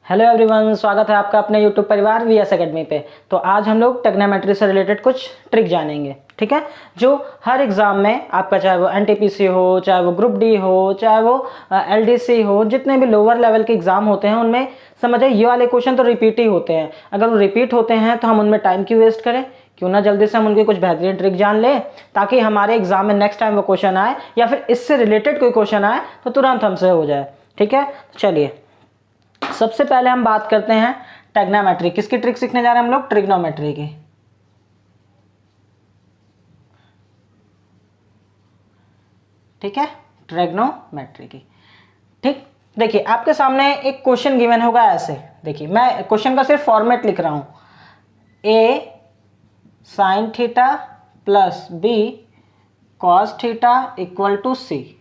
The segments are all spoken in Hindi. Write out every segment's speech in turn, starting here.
हेलो एवरीवन, स्वागत है आपका अपने यूट्यूब परिवार वीएस एकेडमी पे। तो आज हम लोग ट्रिग्नोमेट्री से रिलेटेड कुछ ट्रिक जानेंगे, ठीक है, जो हर एग्जाम में आपका, चाहे वो एनटीपीसी हो, चाहे वो ग्रुप डी हो, चाहे वो एलडीसी हो, जितने भी लोअर लेवल के एग्जाम होते हैं उनमें समझिए ये वाले क्वेश्चन तो रिपीट ही होते हैं। अगर वो रिपीट होते हैं तो हम उनमें टाइम क्यों वेस्ट करें, क्यों ना जल्दी से हम उनकी कुछ बेहतरीन ट्रिक जान लें, ताकि हमारे एग्जाम में नेक्स्ट टाइम वो क्वेश्चन आए या फिर इससे रिलेटेड कोई क्वेश्चन आए तो तुरंत हमसे हो जाए। ठीक है, चलिए सबसे पहले हम बात करते हैं ट्रिग्नोमेट्री। किसकी ट्रिक सीखने जा रहे हैं हम लोग? ट्रिग्नोमेट्री की। ठीक है, ट्रिग्नोमेट्री की। ठीक, देखिए आपके सामने एक क्वेश्चन गिवन होगा ऐसे। देखिए मैं क्वेश्चन का सिर्फ फॉर्मेट लिख रहा हूं, A sine theta plus B cos theta equal to C.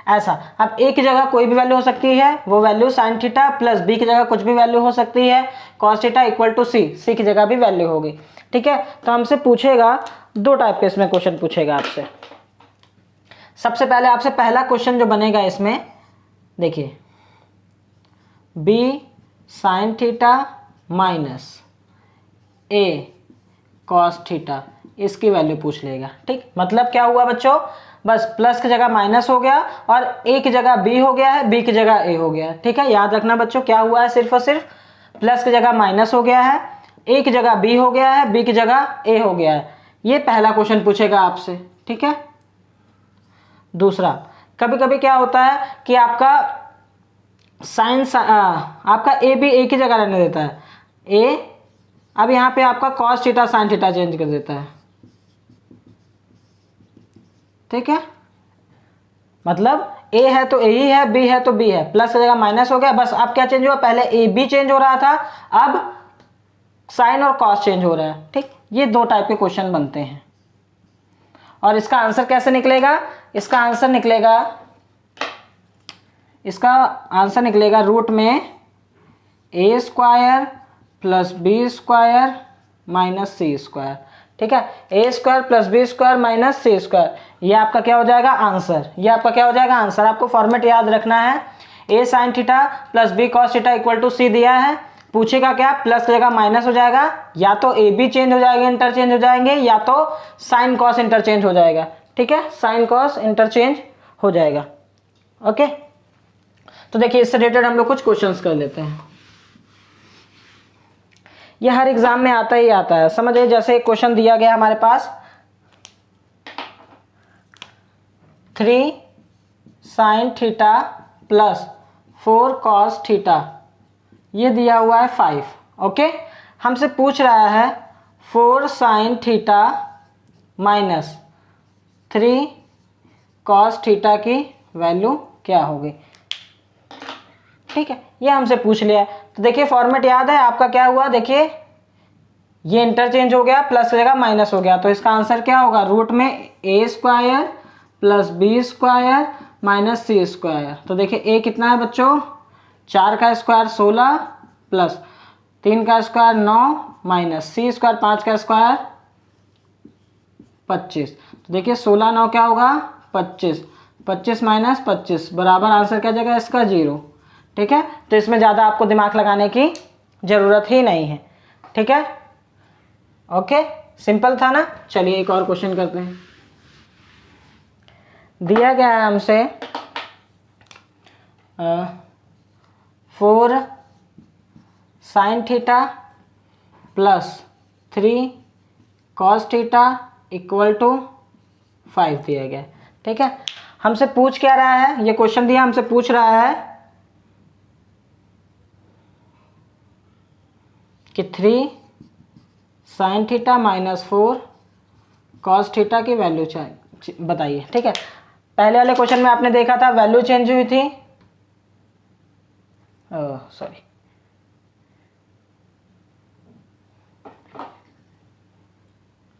ऐसा, अब ए की जगह कोई भी वैल्यू हो सकती है, वो value sine theta, plus B की जगह कुछ भी वैल्यू हो सकती है, cos theta equal to C, C की जगह भी वैल्यू होगी। ठीक है, तो हमसे पूछेगा दो टाइप के इसमें क्वेश्चन पूछेगा आपसे। सबसे पहले आपसे पहला क्वेश्चन जो बनेगा इसमें, देखिए बी साइन थीटा माइनस ए कॉस थीटा, इसकी वैल्यू पूछ लेगा। ठीक, मतलब क्या हुआ बच्चों, बस प्लस की जगह माइनस हो गया और ए की जगह बी हो गया है, बी की जगह ए हो गया है। ठीक है, याद रखना बच्चों, क्या हुआ है, सिर्फ और सिर्फ प्लस की जगह माइनस हो गया है, ए की जगह बी हो गया है, बी की जगह ए हो गया है। ये पहला क्वेश्चन पूछेगा आपसे। ठीक है, दूसरा, कभी कभी क्या होता है कि आपका साइन आपका ए भी ए की जगह रहने देता है, ए अब यहाँ पे आपका cos theta sine theta change कर देता है। ठीक है, मतलब ए है तो ए ही है, बी है तो बी है, प्लस की जगह माइनस हो गया। बस अब क्या चेंज हुआ, पहले ए बी चेंज हो रहा था, अब साइन और कॉस चेंज हो रहा है। ठीक, ये दो टाइप के क्वेश्चन बनते हैं। और इसका आंसर कैसे निकलेगा, इसका आंसर निकलेगा रूट में A square plus B square minus C square. ठीक है, A square plus B square minus C square, ये आपका क्या हो जाएगा, आंसर। ये आपका क्या हो जाएगा, आंसर। आपको फॉर्मेट याद रखना है, A sine theta plus B cos theta equal to C दिया है, पूछेगा क्या, प्लस की जगह माइनस हो जाएगा, या तो ए बी चेंज हो जाएगा, इंटरचेंज हो जाएंगे, या तो साइन कॉस इंटरचेंज हो जाएगा। ठीक है, साइन कॉस इंटरचेंज हो जाएगा। ओके, तो देखिए इससे रिलेटेड हम लोग कुछ क्वेश्चंस कर लेते हैं। ये हर एग्जाम में आता ही आता है, समझिए। जैसे एक क्वेश्चन दिया गया हमारे पास, 3 sign theta plus 4 cos theta, ये दिया हुआ है 5। ओके, हमसे पूछ रहा है 4 sine theta minus 3 cos theta की वैल्यू क्या होगी। ठीक है, ये हमसे पूछ लिया है। तो देखिए फॉर्मेट याद है आपका, क्या हुआ, देखिए ये इंटरचेंज हो गया, प्लस की जगह माइनस हो गया, तो इसका आंसर क्या होगा, रूट में A square plus B square minus C square. तो देखिए ए कितना है बच्चों, 4 का स्क्वायर 16 प्लस 3 का स्क्वायर 9 माइनस सी स्क्वायर 5 का स्क्वायर 25। तो देखिए 16 9 क्या होगा, 25, 25 माइनस 25 बराबर आंसर क्या जाएगा इसका, 0। ठीक है, तो इसमें ज़्यादा आपको दिमाग लगाने की ज़रूरत ही नहीं है। ठीक है, ओके, सिंपल था ना। चलिए एक और क्वेश्चन करते हैं। दिया गया है हमसे 4 sine theta plus 3 cos theta equal to 5 दिया गया। ठीक है, हमसे पूछ क्या रहा है, ये क्वेश्चन दिया, हमसे पूछ रहा है कि 3 sign theta minus 4 cos theta की वैल्यू बताइए। ठीक है, पहले वाले क्वेश्चन में आपने देखा था वैल्यू चेंज हुई थी, सॉरी,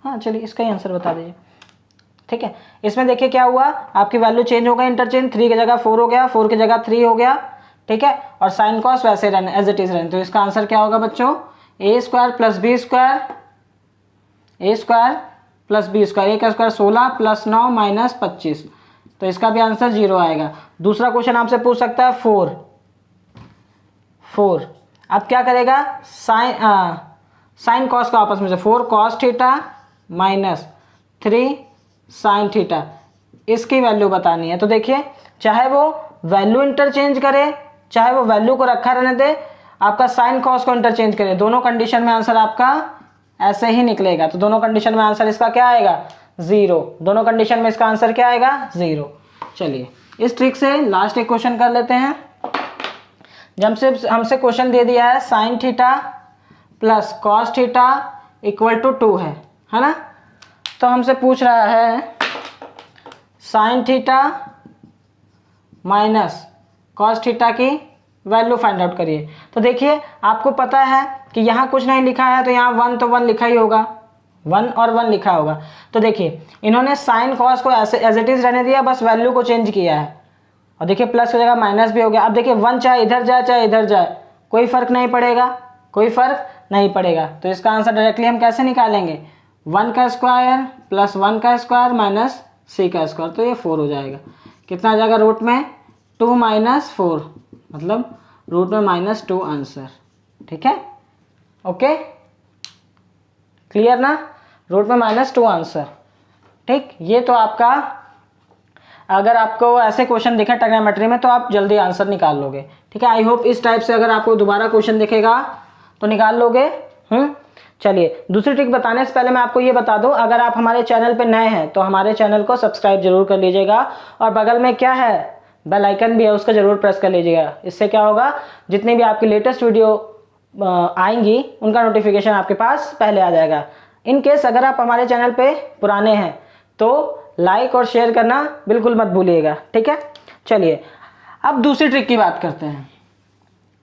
हाँ चलिए इसका ही आंसर बता दीजिए। ठीक है, इसमें देखिए क्या हुआ, आपकी वैल्यू चेंज हो गई, इंटरचेंज, 3 की जगह 4 हो गया, 4 की जगह 3 हो गया। ठीक है, और साइन कॉस वैसे रहने एज इट इज रहने, तो इसका आंसर क्या होगा बच्चों, ए स्क्वायर प्लस बी स्क्वायर, ए स्क्वायर प्लस बी स्क्वायर, ए का स्क्वायर 16 प्लस 9 माइनस 25, तो इसका भी आंसर 0 आएगा। दूसरा क्वेश्चन आपसे पूछ सकता है 4, अब क्या करेगा, साइन कॉस का आपस में से 4 cos theta minus 3 sine theta, इसकी वैल्यू बतानी है। तो देखिए चाहे वो वैल्यू इंटरचेंज करे, चाहे वो वैल्यू को रखा रहने दे, आपका साइन कॉस को इंटरचेंज करे, दोनों कंडीशन में आंसर आपका ऐसे ही निकलेगा। तो दोनों कंडीशन में आंसर इसका क्या आएगा, 0। दोनों कंडीशन में इसका आंसर क्या आएगा, 0। चलिए इस ट्रिक से लास्ट एक क्वेश्चन कर लेते हैं। जब से हमसे क्वेश्चन दे दिया है sine theta plus cos theta equal to 2 है ना, तो हमसे पूछ रहा है sine theta minus cos theta की वैल्यू फाइंड आउट करिए। तो देखिए आपको पता है कि यहाँ कुछ नहीं लिखा है, तो यहाँ 1 तो 1 लिखा ही होगा, 1 और 1 लिखा होगा। तो देखिए इन्होंने साइन कॉस को ऐसे एज इट इज रहने दिया, बस वैल्यू को चेंज किया है। और देखिए प्लस की जगह माइनस भी हो गया। अब देखिए 1 चाहे इधर जाए चाहे इधर जाए, कोई फर्क नहीं पड़ेगा, कोई फर्क नहीं पड़ेगा। तो इसका आंसर डायरेक्टली हम कैसे निकालेंगे, 1 का स्क्वायर प्लस 1 का स्क्वायर माइनस c का स्क्वायर, तो ये 4 हो जाएगा। कितना आ जाएगा रूट में, 2 माइनस 4, मतलब रूट में -2 आंसर। ठीक है, ओके क्लियर ना, रूट में -2 आंसर। ठीक, ये तो आपका, अगर आपको ऐसे क्वेश्चन दिखे ट्रिग्नोमेट्री में तो आप जल्दी आंसर निकाल लोगे। ठीक है, आई होप इस टाइप से अगर आपको दोबारा क्वेश्चन दिखेगा तो निकाल लोगे। चलिए दूसरी ट्रिक बताने से पहले मैं आपको ये बता दूं, अगर आप हमारे चैनल पे नए हैं तो हमारे चैनल को सब्सक्राइब जरूर कर लीजिएगा, और बगल में क्या है बेल आइकन भी है, उसको जरूर प्रेस कर लीजिएगा। इससे क्या होगा, जितनी भी आपकी लेटेस्ट वीडियो आएंगी उनका नोटिफिकेशन आपके पास पहले आ जाएगा। इन केस अगर आप हमारे चैनल पे पुराने हैं तो लाइक और शेयर करना बिल्कुल मत भूलिएगा। ठीक है, चलिए अब दूसरी ट्रिक की बात करते हैं।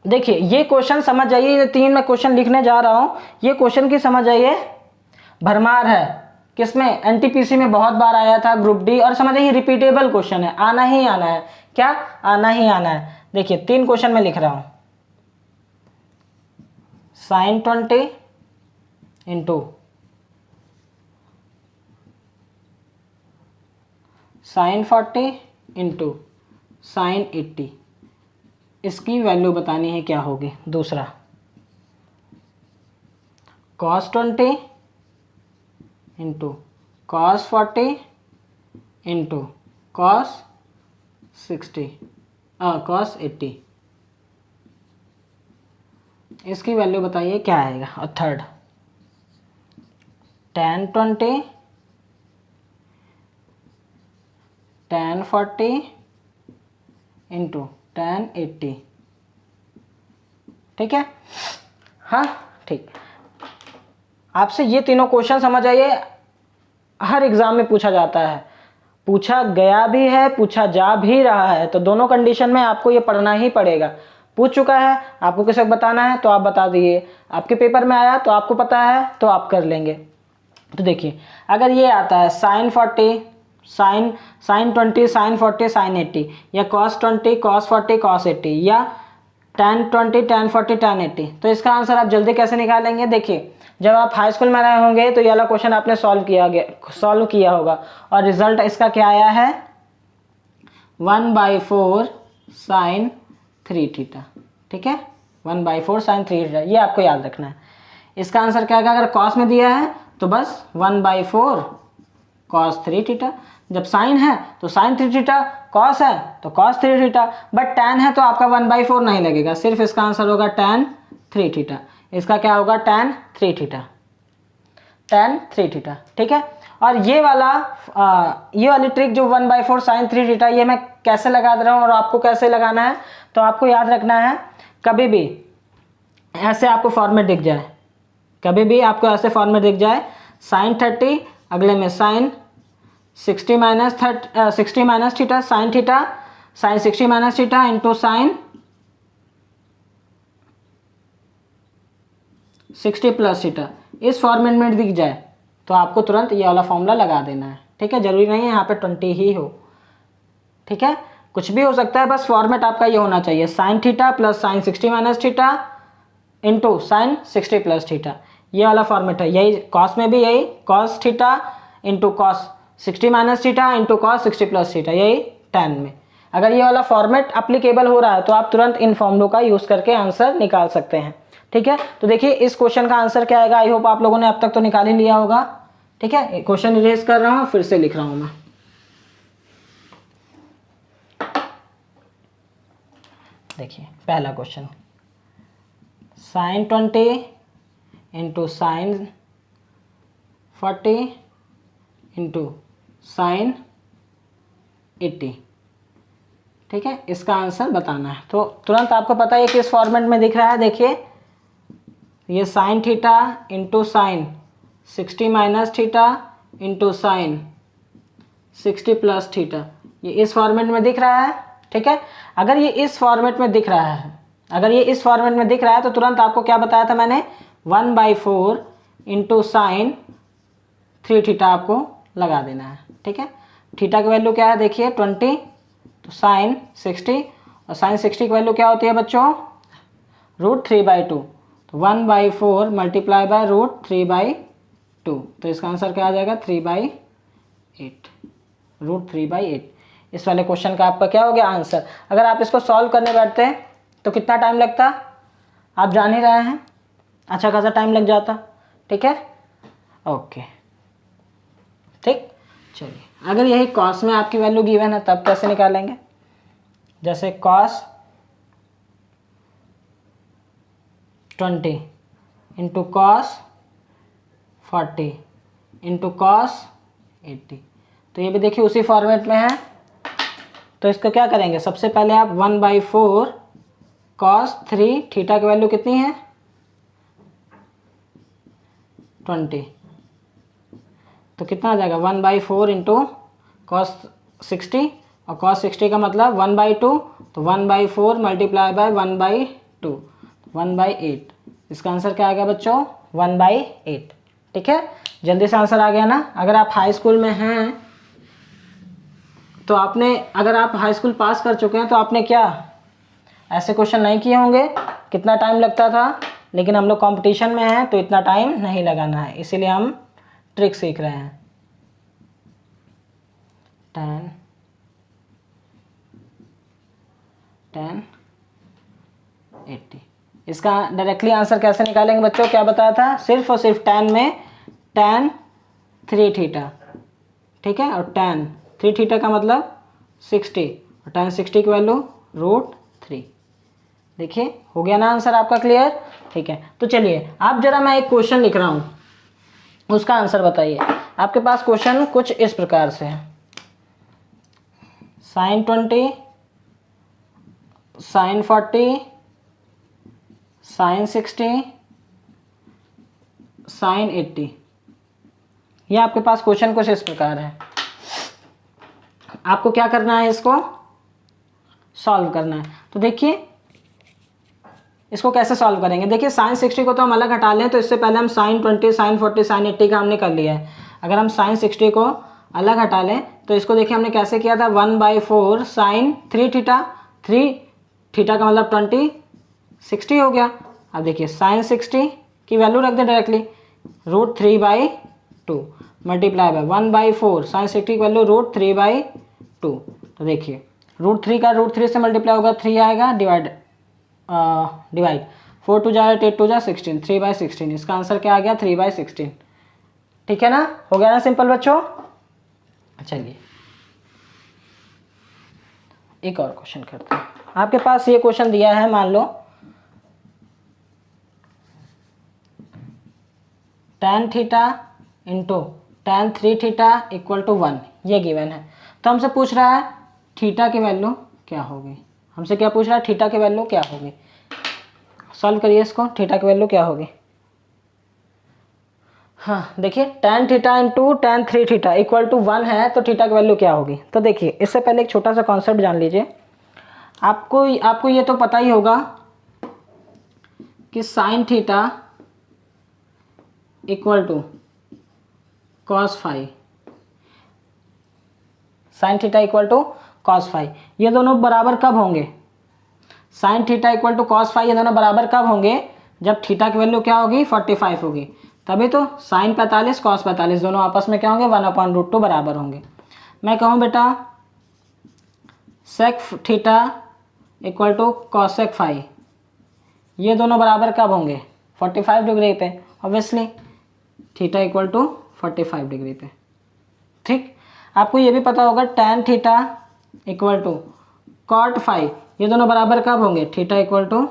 देखिए ये क्वेश्चन समझ जाइए, ये 3 मैं क्वेश्चन लिखने जा रहा हूँ, ये क्वेश्चन की समझ जाइए भरमार है, किसमें, एनटीपीसी में बहुत बार आया था, ग्रुप डी, और समझ जाइए रिपीटेबल क्वेश्चन है, आना ही आना है। क्या, आना ही आना है। देखिए 3 क्वेश्चन में लिख रहा हूं, sine 20 into sine 40 into sine 80, इसकी वैल्यू बतानी है क्या होगी। दूसरा cos 20 into cos 40 into cos 80, इसकी वैल्यू बताइए क्या आएगा। और third tan 20 tan 40 into tan 80। ठीक है, हाँ ठीक, आपसे ये तीनों क्वेश्चन समझ आइए, हर एग्जाम में पूछा जाता है, पूछा गया भी है, पूछा जा भी रहा है। तो दोनों कंडीशन में आपको ये पढ़ना ही पड़ेगा। पूछ चुका है, आपको किसी को बताना है तो आप बता दीजिए, आपके पेपर में आया तो आपको पता है तो आप कर लेंगे। तो देखिए अगर ये आता है साइन 40 साइन 20 साइन 40 साइन 80, या cos 20 cos 40 cos 80, या tan 20 tan 40 tan 80, तो इसका आंसर आप जल्दी कैसे निकालेंगे। देखिए जब आप हाई स्कूल में रहे होंगे तो ये वाला क्वेश्चन आपने सॉल्व किया होगा, और रिजल्ट इसका क्या आया है, 1/4 साइन 3 थीटा। ठीक है, 1/4 साइन 3 थीटा, ये आपको याद रखना है। इसका आंसर क्या आएगा, अगर कॉस में दिया है तो बस 1/4 cos 3 थीटा, जब साइन है तो साइन 3 थीटा, कॉस है तो cos 3 थीटा, बट tan है तो आपका 1/4 नहीं लगेगा, सिर्फ इसका आंसर होगा tan 3 थीटा। इसका क्या होगा, tan 3 थीटा, tan 3 थीटा। ठीक है, और ये वाली ट्रिक जो 1/4 साइन 3 थीटा, ये मैं कैसे लगा दे रहा हूँ और आपको कैसे लगाना है, तो आपको याद रखना है, कभी भी ऐसे आपको फॉर्मेट दिख जाए, कभी भी आपको ऐसे फॉर्मेट दिख जाए, साइन 30, अगले में sine 60 minus theta sine theta, sine 60 minus theta into sine 60 plus theta, इस फॉर्मेट में दिख जाए तो आपको तुरंत ये वाला फॉर्मूला लगा देना है। ठीक है, जरूरी नहीं है यहाँ पे 20 ही हो। ठीक है, कुछ भी हो सकता है, बस फॉर्मेट आपका ये होना चाहिए, sign theta plus sign 60 minus theta into sine 60 plus theta, ये वाला फॉर्मेट है। यही कॉस में भी यही cos theta into cos 60 minus theta into cos 60 plus theta, यही tan में। अगर ये वाला फॉर्मेट अप्लीकेबल हो रहा है तो आप तुरंत इन फॉर्मूलों का यूज़ करके आंसर निकाल सकते हैं। ठीक है, तो देखिए इस क्वेश्चन का आंसर क्या आएगा। आई होप आप लोगों ने अब तक तो निकाल ही लिया होगा। ठीक है, क्वेश्चन इरेज कर रहा हूँ, फिर से लिख रहा हूँ मैं। देखिए पहला question, sin 20 into sin 40 into sin 80। ठीक है, इसका आंसर बताना है। तो तुरंत आपको पता है किस फॉर्मेट में दिख रहा है। देखिए ये sine theta into sine 60 minus theta into sine 60 plus theta, ये इस फॉर्मेट में दिख रहा है। ठीक है, अगर ये इस फॉर्मेट में दिख रहा है, अगर ये इस फॉर्मेट में दिख रहा है तो तुरंत आपको क्या बताया था मैंने, 1/4 इंटू साइन 3 थीटा आपको लगा देना है। ठीक है, थीटा की वैल्यू क्या है देखिए 20, तो साइन 60, और साइन 60 की वैल्यू क्या होती है बच्चों, √3/2, तो 1/4 मल्टीप्लाई बाय √3/2, तो इसका आंसर क्या आ जाएगा 3/8, √3/8। इस वाले क्वेश्चन का आपका क्या हो गया आंसर। अगर आप इसको सॉल्व करने बैठते तो कितना टाइम लगता, आप जान ही रहे हैं, अच्छा खासा टाइम लग जाता। ठीक है, ओके ठीक। चलिए, अगर यही कॉस में आपकी वैल्यू गिवन है तब कैसे निकालेंगे। जैसे cos 20 into cos 40 into cos 80, तो ये भी देखिए उसी फॉर्मेट में है। तो इसको क्या करेंगे, सबसे पहले आप 1/4 कॉस 3 थीटा की वैल्यू कितनी है 20, तो कितना आ जाएगा 1/4 इंटू कॉस 60, और कॉस 60 का मतलब 1/2, तो 1/4 मल्टीप्लाई बाय 1/2, 1/8। इसका आंसर क्या आ गया बच्चों 1/8। ठीक है, जल्दी से आंसर आ गया ना। अगर आप हाई स्कूल में हैं तो आपने, अगर आप हाई स्कूल पास कर चुके हैं तो आपने क्या ऐसे क्वेश्चन नहीं किए होंगे, कितना टाइम लगता था। लेकिन हम लोग कंपटीशन में हैं तो इतना टाइम नहीं लगाना है, इसीलिए हम ट्रिक सीख रहे हैं। 10 80, इसका डायरेक्टली आंसर कैसे निकालेंगे बच्चों, क्या बताया था, सिर्फ और सिर्फ tan में tan 3 थीटा। ठीक है, और tan 3 थीटा का मतलब 60, और tan 60 की वैल्यू √3। देखिए हो गया ना आंसर आपका क्लियर। ठीक है, तो चलिए आप जरा, मैं एक क्वेश्चन लिख रहा हूँ, उसका आंसर बताइए। आपके पास क्वेश्चन कुछ इस प्रकार से है, sin 20 sin 40 sin 60 sin 80, ये आपके पास क्वेश्चन कुछ इस प्रकार है। आपको क्या करना है, इसको सॉल्व करना है। तो देखिए इसको कैसे सॉल्व करेंगे। देखिए sin 60 को तो हम अलग हटा लें, तो इससे पहले हम sin 20 sin 40 sin 80 का हमने कर लिया है। अगर हम sin 60 को अलग हटा लें तो इसको देखिए हमने कैसे किया था, 1/4 sin 3 थीटा, 3 थीटा का मतलब 20 60 हो गया। अब देखिए sin 60 की वैल्यू रख दें डायरेक्टली, √3/2 मल्टीप्लाई बाय 1/4 sin 60 की वैल्यू √3/2, तो देखिए √3 का √3 से मल्टीप्लाई होगा 3 आएगा, डिवाइड 4 2 जा 8 2 जा 16, 3/16। इसका आंसर क्या आ गया 3/16। ठीक है ना, हो गया ना सिंपल बच्चों। चलिए एक और क्वेश्चन करते हैं। आपके पास ये क्वेश्चन दिया है, मान लो tan theta into tan 3 theta equal to 1, ये गिवन है। तो हमसे पूछ रहा है थीटा की वैल्यू क्या होगी, हमसे क्या पूछ रहा है, थीटा की वैल्यू क्या होगी। सॉल्व करिए इसको, थीटा की वैल्यू क्या होगी। हाँ देखिए tan theta into tan 3 theta equal to 1 है, तो थीटा की वैल्यू क्या होगी। तो देखिए इससे पहले एक छोटा सा कॉन्सेप्ट जान लीजिए। आपको ये तो पता ही होगा कि sin theta equal to cos phi, sin theta equal to cos phi, ये दोनों बराबर कब होंगे, sin theta equal to cos phi, ये दोनों बराबर कब होंगे, जब थीटा की वैल्यू क्या होगी 45 होगी, तभी तो sin 45 cos 45 दोनों आपस में क्या होंगे 1/√2 बराबर होंगे। मैं कहूँ बेटा sec theta equal to cosec phi, ये दोनों बराबर कब होंगे? 45 डिग्री पे obviously, theta equal to 45 degree पे। ठीक, आपको ये भी पता होगा tan theta equal to cot phi, ये दोनों बराबर कब होंगे? थीटा इक्वल टू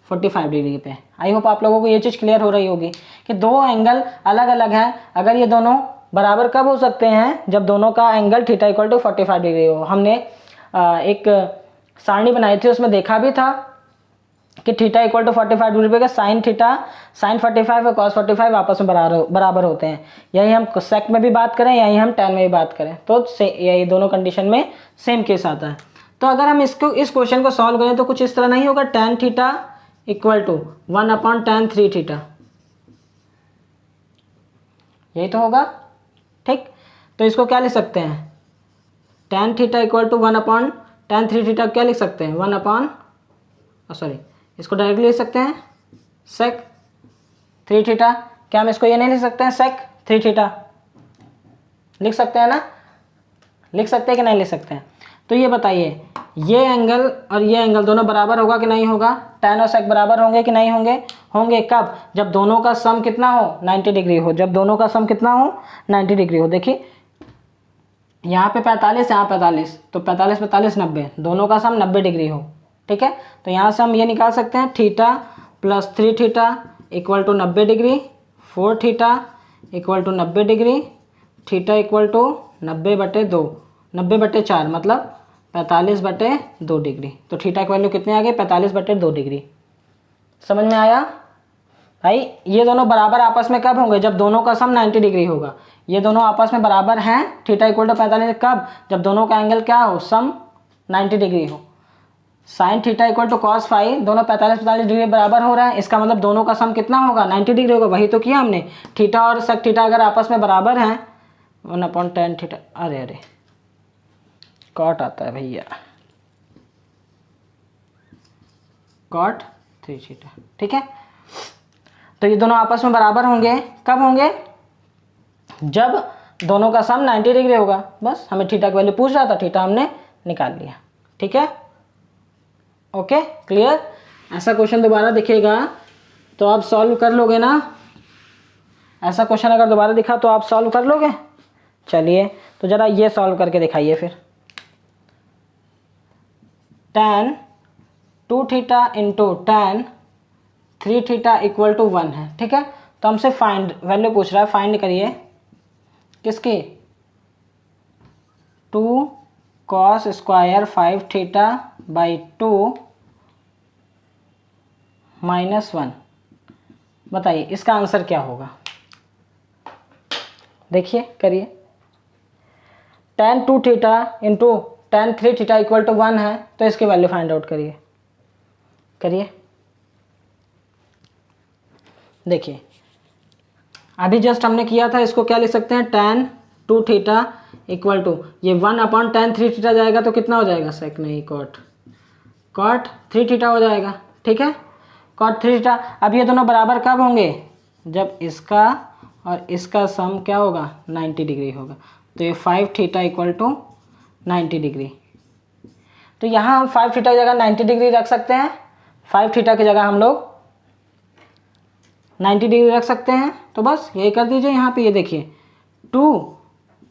45 डिग्री पे। आई होप आप लोगों को ये चीज़ क्लियर हो रही होगी कि दो एंगल अलग अलग हैं, अगर ये दोनों बराबर कब हो सकते हैं? जब दोनों का angle theta equal to 45 degree हो। हमने एक सारणी बनाई थी, उसमें देखा भी था कि थीटा इक्वल टू 45 डिग्री का साइन थीटा, साइन 45 और कॉस 45 आपस में बराबर होते हैं। यही हम सेक में भी बात करें, यही हम tan में भी बात करें, तो यही दोनों कंडीशन में सेम केस आता है। तो अगर हम इस क्वेश्चन को सॉल्व करें तो कुछ इस तरह नहीं होगा, tan theta equal to 1/tan3 theta, यही तो होगा। ठीक, तो इसको क्या लिख सकते हैं? tan theta equal to 1/tan3 theta क्या लिख सकते हैं? इसको डायरेक्टली लिख सकते हैं sec 3 थीटा। क्या हम इसको ये नहीं लिख सकते हैं sec 3 थीटा? लिख सकते हैं ना, लिख सकते हैं कि नहीं लिख सकते हैं? तो ये बताइए, ये एंगल और ये एंगल दोनों बराबर होगा कि नहीं होगा? tan और sec बराबर होंगे कि नहीं होंगे? होंगे। कब? जब दोनों का सम कितना हो? 90 डिग्री हो। जब दोनों का सम कितना हो? 90 डिग्री हो। देखिए यहाँ पे 45, यहाँ 45, तो 45 45 90, दोनों का सम 90 डिग्री हो। ठीक है, तो यहाँ से हम ये निकाल सकते हैं theta plus 3 theta equal to 90 degree, 4 theta equal to 90 degree, theta equal to 90/2, 90/4 मतलब 45/2 डिग्री। तो थीटा की वैल्यू कितने आ गए? 45/2 डिग्री। समझ में आया भाई? ये दोनों बराबर आपस में कब होंगे? जब दोनों का सम 90 डिग्री होगा। ये दोनों आपस में बराबर हैं, थीटा इक्वल टू 45 कब? जब दोनों का एंगल क्या हो? सम 90 डिग्री हो। Sine theta equal to cos phi, दोनों 45 डिग्री बराबर हो रहा है, इसका मतलब दोनों का सम कितना होगा? 90 डिग्री होगा। वही तो किया हमने। थीटा और सेक थीटा अगर आपस में बराबर हैं, 1/tan थीटा, अरे कॉट आता है भैया, कॉट 3 थीटा। ठीक है, तो ये दोनों आपस में बराबर होंगे, कब होंगे? जब दोनों का सम 90 डिग्री होगा। बस हमें थीटा की वैल्यू पूछ रहा था, थीटा हमने निकाल लिया। ठीक है, ओके, क्लियर? ऐसा क्वेश्चन दोबारा दिखेगा तो आप सॉल्व कर लोगे ना? ऐसा क्वेश्चन अगर दोबारा दिखा तो आप सॉल्व कर लोगे? चलिए तो जरा ये सॉल्व करके दिखाइए फिर। tan 2 theta into tan 3 theta equal to 1 है। ठीक है, तो हमसे फाइंड वैल्यू पूछ रहा है, फाइंड करिए किसकी? 2 cos स्क्वायर 5 थीटा बाई 2 -1। बताइए इसका आंसर क्या होगा? देखिए करिए, tan 2 theta into tan 3 theta equal to 1 है, तो इसकी वैल्यू फाइंड आउट करिए। करिए, देखिए अभी जस्ट हमने किया था, इसको क्या लिख सकते हैं? tan 2 थीटा इक्वल टू, ये 1/tan 3 थीटा जाएगा तो कितना हो जाएगा? सेक नहीं, कॉट 3 थीटा हो जाएगा। ठीक है, कॉट 3 थीटा। अब ये दोनों बराबर कब होंगे? जब इसका और इसका सम क्या होगा? 90 डिग्री होगा। तो ये 5 थीटा इक्वल टू 90 डिग्री। तो यहाँ हम 5 थीटा की जगह 90 डिग्री रख सकते हैं। 5 थीटा की जगह हम लोग 90 डिग्री रख सकते हैं। तो बस यही कर दीजिए। यहाँ पे ये देखिए 2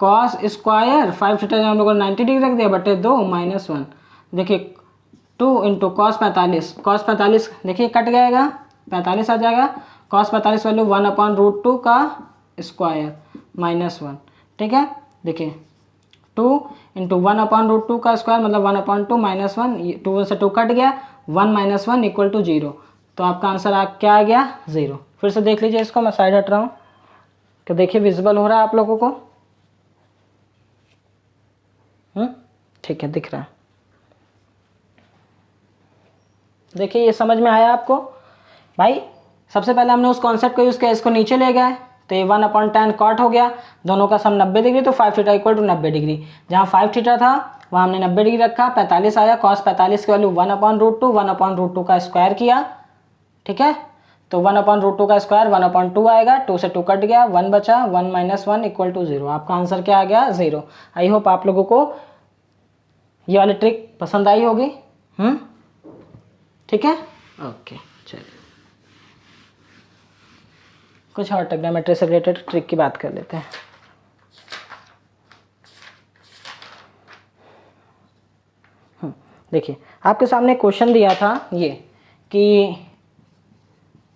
cos स्क्वायर 5 थीटा हम लोगों ने 90 डिग्री रख दिया बटे 2 -1। देखिए 2 इंटू कॉस 45 देखिए कट जाएगा, 45 आ जाएगा। कॉस 45 वैल्यू 1/√2 का स्क्वायर -1। ठीक है, देखिए 2 इंटू 1/√2 का स्क्वायर मतलब 1/2 -1, 2 से 2 कट गया, 1 - 1 इक्वल टू 0। तो आपका आंसर क्या आ गया? 0। फिर से देख लीजिए इसको, मैं साइड हट रहा हूँ तो देखिए विजिबल हो रहा है आप लोगों को? ठीक है, दिख रहा है। देखिए ये समझ में आया आपको भाई? सबसे पहले हमने उस कॉन्सेप्ट को यूज़ किया, इसको नीचे ले गए तो ये 1/tan कॉट हो गया, दोनों का सम 90 डिग्री, तो 5 थीटा इक्वल टू 90 डिग्री। जहाँ 5 थीटा था वहाँ हमने 90 डिग्री रखा, 45 आया, कॉस 45 की वैल्यू 1/√2, 1/√2 का स्क्वायर किया। ठीक है, तो 1/√2 का स्क्वायर 1/2 आएगा, 2 से 2 कट गया, 1 बचा, 1 - 1 इक्वल टू 0। आपका आंसर क्या आ गया? 0। आई होप आप लोगों को ये वाली ट्रिक पसंद आई होगी। ठीक है, ओके। चलिए कुछ और ट्रिग्नोमेट्री से रिलेटेड ट्रिक की बात कर लेते हैं। देखिए आपके सामने क्वेश्चन दिया था ये कि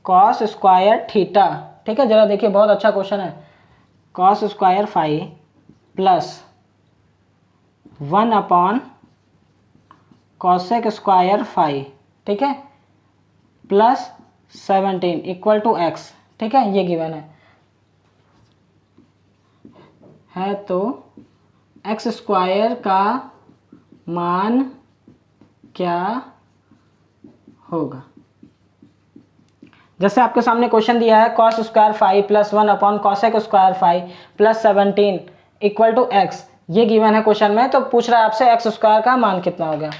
कॉस स्क्वायर थीटा, ठीक है, जरा देखिए बहुत अच्छा क्वेश्चन है। Cos square phi plus 1 upon cosec square phi, ठीक है, प्लस 17 इक्वल टू एक्स, ठीक है, ये गिवन है तो एक्स स्क्वायर का मान क्या होगा। जैसे आपके सामने क्वेश्चन दिया है cos square phi plus 1 upon cosec square phi plus 17 equal to x, ये गिवन है क्वेश्चन में। तो पूछ रहा है आपसे एक्स स्क्वायर का मान कितना हो गया।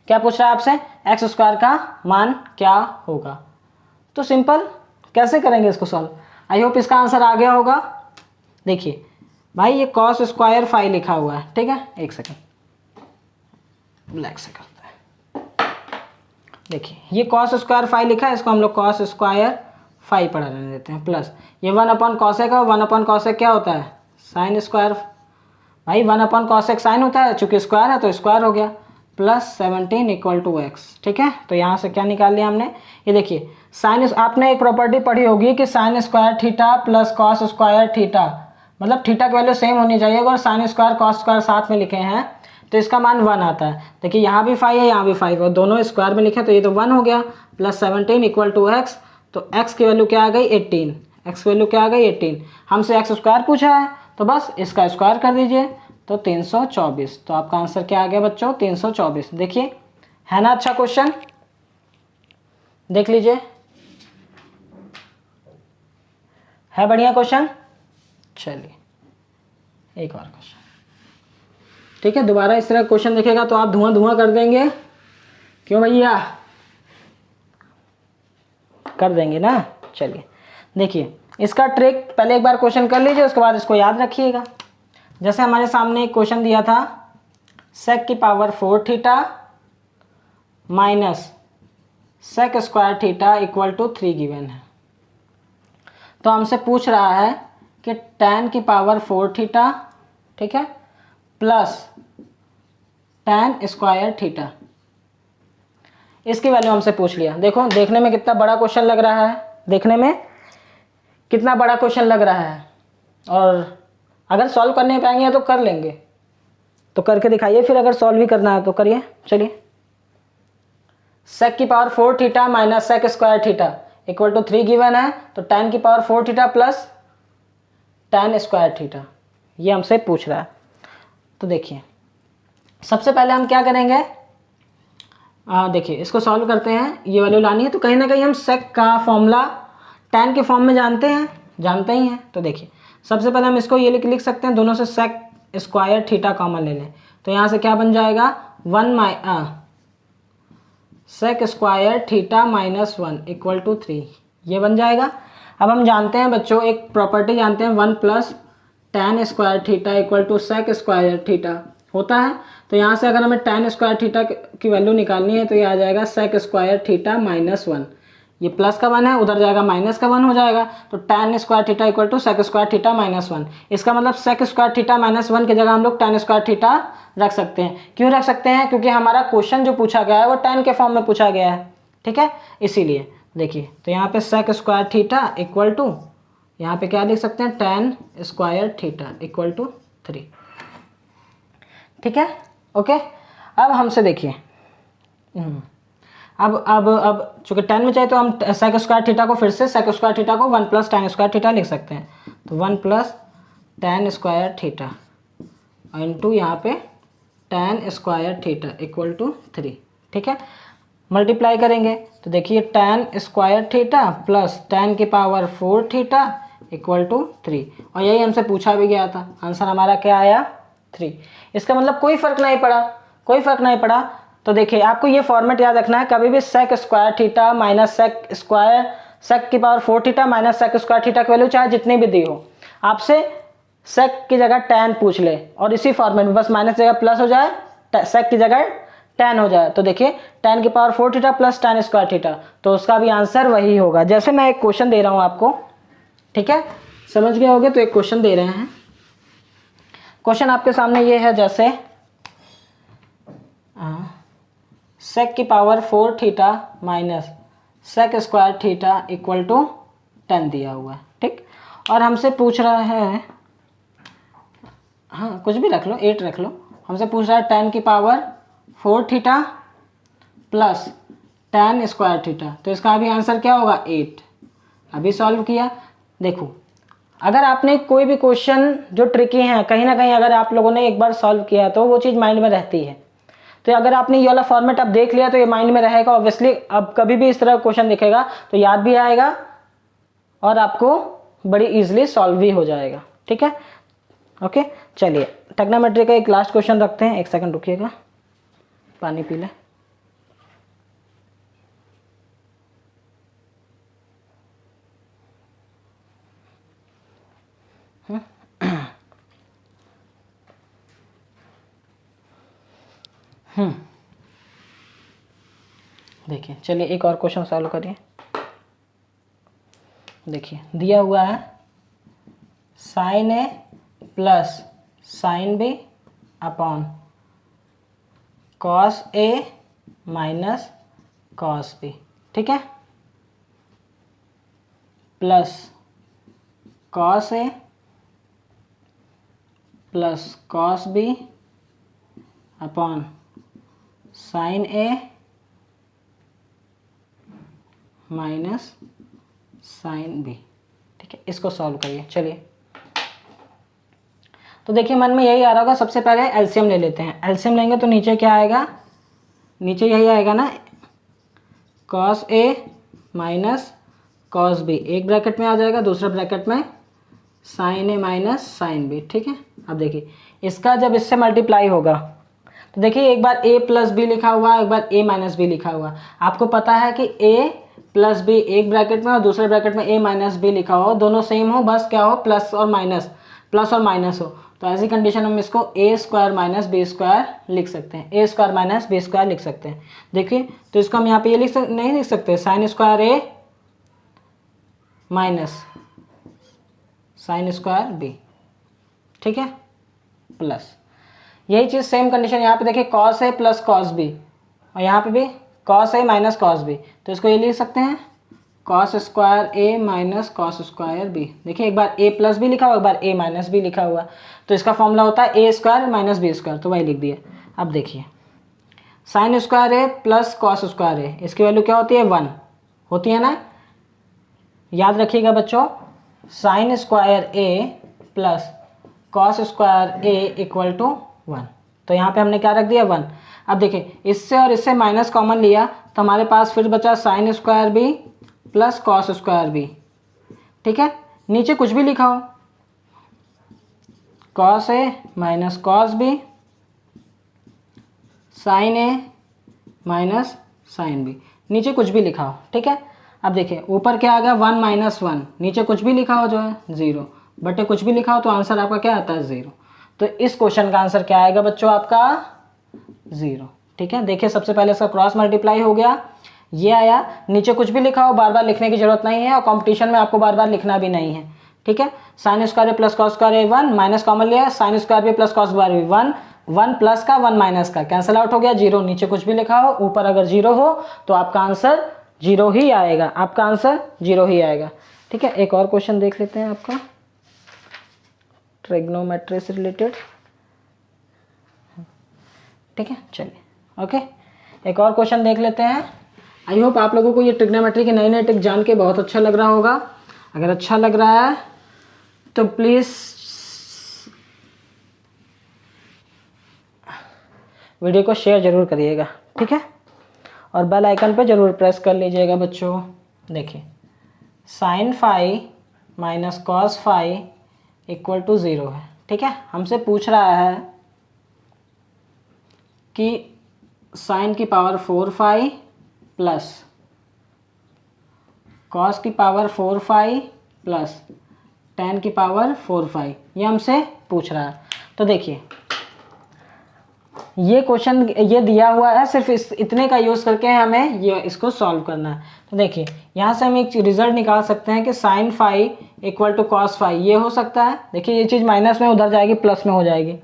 क्या पूछ रहा है आपसे, एक्स स्क्वायर का मान क्या होगा। तो सिंपल कैसे करेंगे इसको सॉल्व। आई होप इसका आंसर आ गया होगा। देखिए भाई ये कॉस स्क्वायर फाई लिखा हुआ है, ठीक है, एक सेकेंड ब्लैक से करते हैं। देखिए ये कॉस स्क्वायर फाई लिखा है, इसको हम लोग कॉस स्क्वायर फाई पढ़ा रहने देते हैं, प्लस ये 1 अपॉन कॉसेक है, 1 अपॉन कॉसेक क्या होता है, साइन स्क्वायर। भाई 1 अपॉन कॉसेक साइन होता है, चूंकि स्क्वायर है तो स्क्वायर हो गया, प्लस 17 इक्वल टू एक्स, ठीक है। तो यहाँ से क्या निकाल लिया हमने, ये देखिए साइन, आपने एक प्रॉपर्टी पढ़ी होगी कि sine square theta plus cos square theta, मतलब थीटा की वैल्यू सेम होनी चाहिए। अगर साइन स्क्वायर कॉस स्क्वायर साथ में लिखे हैं तो इसका मान 1 आता है। देखिए यहाँ भी 5 है, यहाँ भी 5 है, दोनों स्क्वायर में लिखे तो ये तो 1 हो गया, प्लस 17 इक्वल टू एक्स। तो एक्स की वैल्यू क्या आ गई 18, एक्स की वैल्यू क्या आ गई 18। हमसे एक्स स्क्वायर पूछा है तो बस इसका स्क्वायर कर दीजिए, तो 324। तो आपका आंसर क्या आ गया बच्चों, 324। देखिए है ना अच्छा क्वेश्चन, देख लीजिए है बढ़िया क्वेश्चन। चलिए एक और क्वेश्चन, ठीक है, दोबारा इस तरह क्वेश्चन देखेगा तो आप धुआं धुआं कर देंगे, क्यों भैया, कर देंगे ना। चलिए देखिए इसका ट्रिक, पहले एक बार क्वेश्चन कर लीजिए, उसके बाद इसको याद रखिएगा। जैसे हमारे सामने एक क्वेश्चन दिया था सेक की power 4 theta minus sec square theta equal to 3 given है। तो हमसे पूछ रहा है कि tan की पावर 4 थीटा, ठीक है, प्लस tan स्क्वायर थीटा, इसकी वैल्यू हमसे पूछ लिया। देखो देखने में कितना बड़ा क्वेश्चन लग रहा है, देखने में कितना बड़ा क्वेश्चन लग रहा है, और अगर सॉल्व करने पाएंगे तो कर लेंगे, तो करके दिखाइए, फिर अगर सॉल्व भी करना है तो करिए। चलिए सेक की power 4 theta minus sec square theta equal to 3 given है, तो tan की power 4 theta plus tan square theta, ये हमसे पूछ रहा है। तो देखिए सबसे पहले हम क्या करेंगे, देखिए इसको सॉल्व करते हैं, ये वैल्यू लानी है, तो कहीं ना कहीं हम सेक का फॉर्मूला tan के फॉर्म में जानते ही हैं। तो देखिए सबसे पहले हम इसको ये लिख सकते हैं, दोनों से सेक स्क्वायर थीटा कॉमन ले लें, तो यहाँ से क्या बन जाएगा 1 sec square theta minus 1 equal to 3, ये बन जाएगा। अब हम जानते हैं बच्चों, एक प्रॉपर्टी जानते हैं, 1 plus tan square theta equal to sec square theta होता है। तो यहाँ से अगर हमें tan स्क्वायर थीटा की वैल्यू निकालनी है तो ये आ जाएगा सेक स्क्वायर थीटा माइनस 1, ये प्लस का 1 है, उधर जाएगा माइनस का 1 हो जाएगा, तो tan square theta equal to sec square theta minus 1। इसका मतलब सेक स्क्वायर थीटा माइनस 1 की जगह हम लोग tan स्क्वायर थीटा रख सकते हैं। क्यों रख सकते हैं, क्योंकि हमारा क्वेश्चन जो पूछा गया है वो tan के फॉर्म में पूछा गया है, ठीक है, इसीलिए। देखिए तो यहाँ पे sec square theta equal to, यहाँ पे क्या लिख सकते हैं, tan square theta equal to 3, ठीक है, ओके। अब हमसे देखिए अब चूंकि tan में चाहिए तो हम सेक स्क्वायर थीटा को फिर से सेक स्क्वायर थीटा को 1 प्लस tan स्क्वायर थीटा लिख सकते हैं, तो 1 plus tan square theta into यहाँ पे tan square theta equal to 3, ठीक है, मल्टीप्लाई करेंगे तो देखिए tan square theta plus tan की पावर 4 थीटा इक्वल टू 3, और यही हमसे पूछा भी गया था, आंसर हमारा क्या आया 3। इसका मतलब कोई फर्क नहीं पड़ा। तो देखिए आपको ये फॉर्मेट याद रखना है, कभी भी sec square theta minus sec की power 4 theta minus sec square theta की वैल्यू चाहे जितनी भी दी हो, आपसे सेक की जगह tan पूछ ले और इसी फॉर्मेट में बस माइनस जगह प्लस हो जाए सेक की जगह tan हो जाए, तो देखिए tan की power 4 theta plus tan square theta, तो उसका भी आंसर वही होगा। जैसे मैं एक क्वेश्चन दे रहा हूँ आपको, ठीक है, समझ गए होगे, तो एक क्वेश्चन दे रहे हैं। क्वेश्चन आपके सामने ये है, जैसे सेक की power 4 theta minus sec square theta equal to 10 दिया हुआ है, ठीक, और हमसे पूछ रहा है, हाँ कुछ भी रख लो, 8 रख लो, हमसे पूछ रहा है tan की power 4 theta plus tan square theta, तो इसका अभी आंसर क्या होगा 8। अभी सॉल्व किया, देखो अगर आपने कोई भी क्वेश्चन जो ट्रिकी हैं कहीं ना कहीं अगर आप लोगों ने एक बार सॉल्व किया तो वो चीज़ माइंड में रहती है। तो अगर आपने ये वाला फॉर्मेट अब देख लिया तो ये माइंड में रहेगा ऑब्वियसली। अब कभी भी इस तरह का क्वेश्चन दिखेगा तो याद भी आएगा और आपको बड़ी इजीली सॉल्व भी हो जाएगा, ठीक है। ओके, चलिए ट्रिग्नोमेट्री का एक लास्ट क्वेश्चन रखते हैं। 1 सेकंड रुकिएगा, पानी पी लें। देखिए, चलिए एक और क्वेश्चन सॉल्व करिए। देखिए दिया हुआ है sine A plus sine B upon cos A minus cos B, ठीक है, plus cos A plus cos B upon sine A minus sine B, ठीक है। इसको सॉल्व करिए। चलिए, तो देखिए मन में यही आ रहा होगा, सबसे पहले एलसीएम ले लेते हैं। एलसीएम लेंगे तो नीचे क्या आएगा, नीचे यही आएगा ना, cos A minus cos B, एक ब्रैकेट में आ जाएगा, दूसरा ब्रैकेट में साइन ए माइनस साइन बी, ठीक है। अब देखिए इसका जब इससे मल्टीप्लाई होगा तो देखिए एक बार a प्लस बी लिखा हुआ है, एक बार a माइनस बी लिखा हुआ। आपको पता है कि a प्लस बी एक ब्रैकेट में और दूसरे ब्रैकेट में a माइनस बी लिखा हो, दोनों सेम हो, बस क्या हो प्लस और माइनस हो। तो ऐसी कंडीशन हम इसको a square minus b square लिख सकते हैं, a square minus b square लिख सकते हैं। देखिए तो इसको हम यहाँ पे ये नहीं लिख सकते, sine square a minus sine square b, ठीक है, प्लस यही चीज़ सेम कंडीशन यहाँ पे देखिए cos A plus cos B, और यहाँ पे भी cos A minus cos B, तो इसको ये लिख सकते हैं कॉस स्क्वायर ए माइनस कॉस स्क्वायर बी। देखिए एक बार a प्लस बी लिखा हुआ, एक बार a माइनस बी लिखा हुआ, तो इसका फॉर्मूला होता है a square minus b square, तो वही लिख दिया। अब देखिए sine square a plus cos square a, इसकी वैल्यू क्या होती है 1 होती है ना, याद रखिएगा बच्चों, sine square a plus cos square a equal to 1, तो यहाँ पे हमने क्या रख दिया 1। अब देखिए इससे और इससे माइनस कॉमन लिया तो हमारे पास फिर बचा sine square b plus cos square b, ठीक है। नीचे कुछ भी लिखा हो, कॉस ए माइनस कॉस बी साइन ए माइनस साइन बी, नीचे कुछ भी लिखा हो, ठीक है। अब देखिए ऊपर क्या आ गया 1 माइनस 1, नीचे कुछ भी लिखा हो जो है 0, बटे कुछ भी लिखा हो तो आंसर आपका क्या आता है 0। तो इस क्वेश्चन का आंसर क्या आएगा बच्चों आपका 0, ठीक है। देखिए सबसे पहले इसका क्रॉस मल्टीप्लाई हो गया, ये आया, नीचे कुछ भी लिखा हो बार बार लिखने की जरूरत नहीं है, और कंपटीशन में आपको बार बार लिखना भी नहीं है, ठीक है। Sine square plus cos square 1 minus common लिया, साइन स्क्वायर भी प्लस कॉस स्क्वायर 1 प्लस का 1 माइनस का कैंसिल आउट हो गया, 0, नीचे कुछ भी लिखा हो ऊपर अगर 0 हो तो आपका आंसर 0 ही आएगा, आपका आंसर 0 ही आएगा, ठीक है। एक और क्वेश्चन देख लेते हैं आपका ट्रिग्नोमेट्री से रिलेटेड, ठीक है। चलिए ओके, एक और क्वेश्चन देख लेते हैं। आई होप आप लोगों को ये ट्रिग्नोमेट्री के नए नए ट्रिक जान के बहुत अच्छा लग रहा होगा। अगर अच्छा लग रहा है तो प्लीज़ वीडियो को शेयर ज़रूर करिएगा, ठीक है, और बेल आइकन पे ज़रूर प्रेस कर लीजिएगा बच्चों। देखिए sine phi minus cos phi equal to 0 है, ठीक है। हमसे पूछ रहा है कि साइन की पावर 4 फाई प्लस कॉस की पावर 4 फाई प्लस टेन की पावर 4 फाई, ये हमसे पूछ रहा है। तो देखिए ये क्वेश्चन ये दिया हुआ है, सिर्फ इतने का यूज़ करके हमें ये इसको सॉल्व करना है। तो देखिए यहाँ से हम एक रिजल्ट निकाल सकते हैं कि sine phi equal to cos phi, ये हो सकता है। देखिए ये चीज़ माइनस में उधर जाएगी, प्लस में हो जाएगी,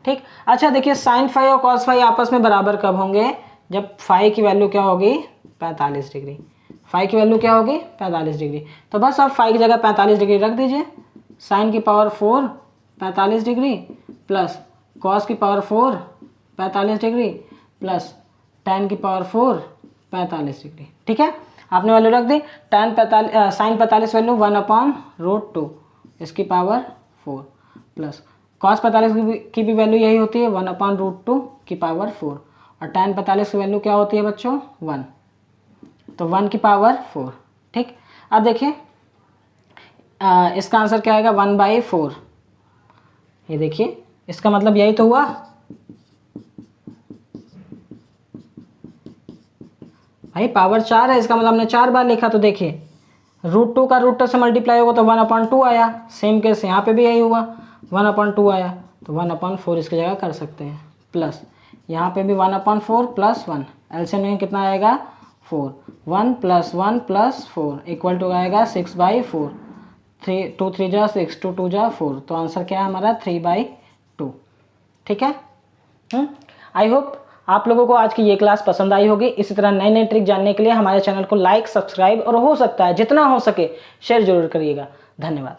ठीक। अच्छा देखिए साइन फाई और कॉस फाई आपस में बराबर कब होंगे, जब फाई की वैल्यू क्या होगी 45 डिग्री। फाई की वैल्यू क्या होगी 45 डिग्री। तो बस आप फाई की जगह 45 डिग्री रख दीजिए, साइन की पावर 4 45 डिग्री प्लस कॉस की पावर 4 45 डिग्री प्लस tan की पावर 4 45 डिग्री, ठीक है। आपने वैल्यू रख दी, tan 45 साइन 45 वैल्यू 1/√2 इसकी पावर 4 प्लस कॉस 45 की भी वैल्यू यही होती है 1/√2 की पावर 4 और tan 45 की वैल्यू क्या होती है बच्चों 1, तो 1 की पावर 4, ठीक। अब देखिए इसका आंसर क्या आएगा 1/4। ये देखिए इसका मतलब यही तो हुआ, भाई पावर 4 है, इसका मतलब हमने 4 बार लिखा। तो देखिए √2 का √2 से मल्टीप्लाई होगा तो 1/2 आया, सेम केस यहाँ पे भी यही हुआ 1/2 आया, तो 1/4 इसकी जगह कर सकते हैं, प्लस यहाँ पे भी 1/4 प्लस 1, एलसीएम में कितना आएगा 4, 1 + 1 + 4 इक्वल टू आएगा 6/4, 2 3 जा 6, 2 2 जा 4, तो आंसर क्या है हमारा 3/2, ठीक है। आई होप आप लोगों को आज की ये क्लास पसंद आई होगी। इसी तरह नए नए ट्रिक जानने के लिए हमारे चैनल को लाइक, सब्सक्राइब और हो सकता है जितना हो सके शेयर जरूर करिएगा। धन्यवाद।